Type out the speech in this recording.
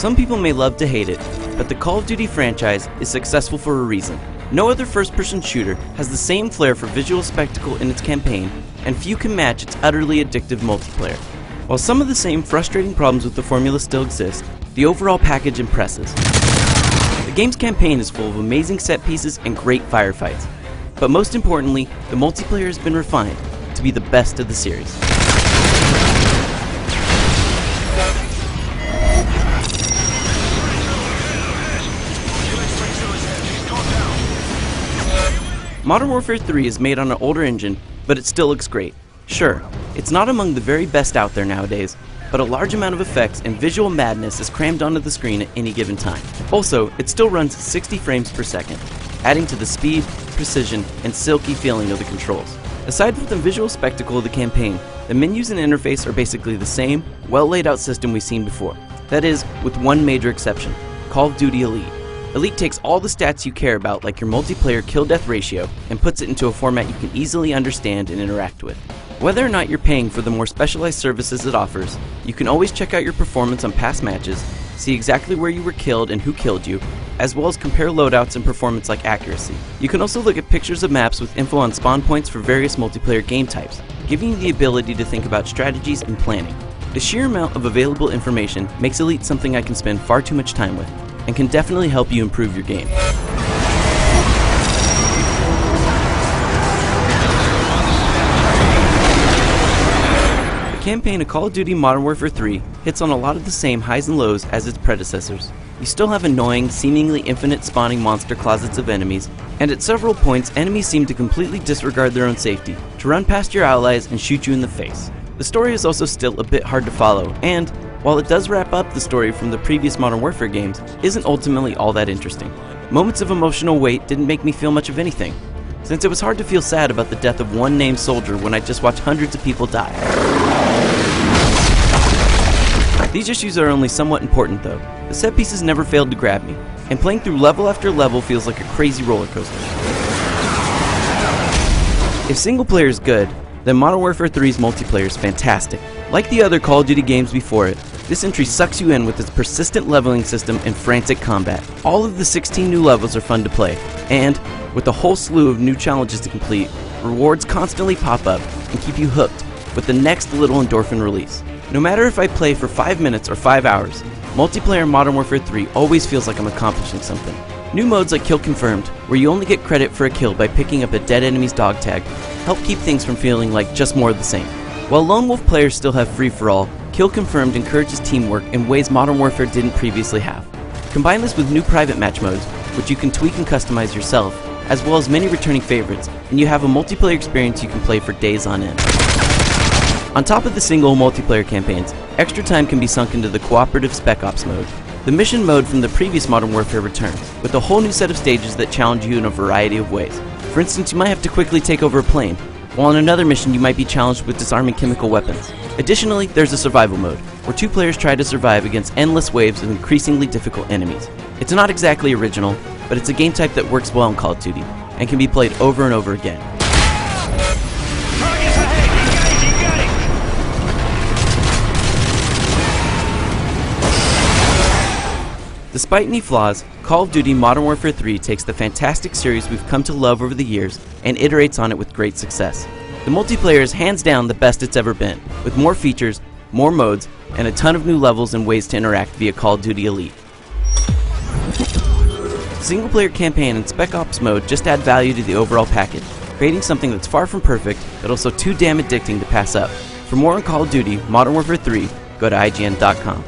Some people may love to hate it, but the Call of Duty franchise is successful for a reason. No other first-person shooter has the same flair for visual spectacle in its campaign, and few can match its utterly addictive multiplayer. While some of the same frustrating problems with the formula still exist, the overall package impresses. The game's campaign is full of amazing set pieces and great firefights. But most importantly, the multiplayer has been refined to be the best of the series. Modern Warfare 3 is made on an older engine, but it still looks great. Sure, it's not among the very best out there nowadays, but a large amount of effects and visual madness is crammed onto the screen at any given time. Also, it still runs 60 frames per second, adding to the speed, precision, and silky feeling of the controls. Aside from the visual spectacle of the campaign, the menus and interface are basically the same, well laid out system we've seen before. That is, with one major exception: Call of Duty Elite. Elite takes all the stats you care about, like your multiplayer kill-death ratio, and puts it into a format you can easily understand and interact with. Whether or not you're paying for the more specialized services it offers, you can always check out your performance on past matches, see exactly where you were killed and who killed you, as well as compare loadouts and performance like accuracy. You can also look at pictures of maps with info on spawn points for various multiplayer game types, giving you the ability to think about strategies and planning. The sheer amount of available information makes Elite something I can spend far too much time with, and can definitely help you improve your game. The campaign of Call of Duty Modern Warfare 3 hits on a lot of the same highs and lows as its predecessors. You still have annoying, seemingly infinite spawning monster closets of enemies, and at several points enemies seem to completely disregard their own safety, to run past your allies and shoot you in the face. The story is also still a bit hard to follow, and while it does wrap up the story from the previous Modern Warfare games, isn't ultimately all that interesting. Moments of emotional weight didn't make me feel much of anything, since it was hard to feel sad about the death of one named soldier when I just watched hundreds of people die. These issues are only somewhat important though. The set pieces never failed to grab me, and playing through level after level feels like a crazy roller coaster. If single player is good, then Modern Warfare 3's multiplayer is fantastic. Like the other Call of Duty games before it, this entry sucks you in with its persistent leveling system and frantic combat. All of the 16 new levels are fun to play, and with a whole slew of new challenges to complete, rewards constantly pop up and keep you hooked with the next little endorphin release. No matter if I play for 5 minutes or 5 hours, multiplayer Modern Warfare 3 always feels like I'm accomplishing something. New modes like Kill Confirmed, where you only get credit for a kill by picking up a dead enemy's dog tag, help keep things from feeling like just more of the same. While Lone Wolf players still have free-for-all, Kill Confirmed encourages teamwork in ways Modern Warfare didn't previously have. Combine this with new private match modes, which you can tweak and customize yourself, as well as many returning favorites, and you have a multiplayer experience you can play for days on end. On top of the single multiplayer campaigns, extra time can be sunk into the cooperative Spec Ops mode. The mission mode from the previous Modern Warfare returns, with a whole new set of stages that challenge you in a variety of ways. For instance, you might have to quickly take over a plane, while in another mission you might be challenged with disarming chemical weapons. Additionally, there's a survival mode, where 2 players try to survive against endless waves of increasingly difficult enemies. It's not exactly original, but it's a game type that works well in Call of Duty, and can be played over and over again. Despite any flaws, Call of Duty Modern Warfare 3 takes the fantastic series we've come to love over the years and iterates on it with great success. The multiplayer is hands down the best it's ever been, with more features, more modes, and a ton of new levels and ways to interact via Call of Duty Elite. Single player campaign and Spec Ops mode just add value to the overall package, creating something that's far from perfect, but also too damn addicting to pass up. For more on Call of Duty Modern Warfare 3, go to IGN.com.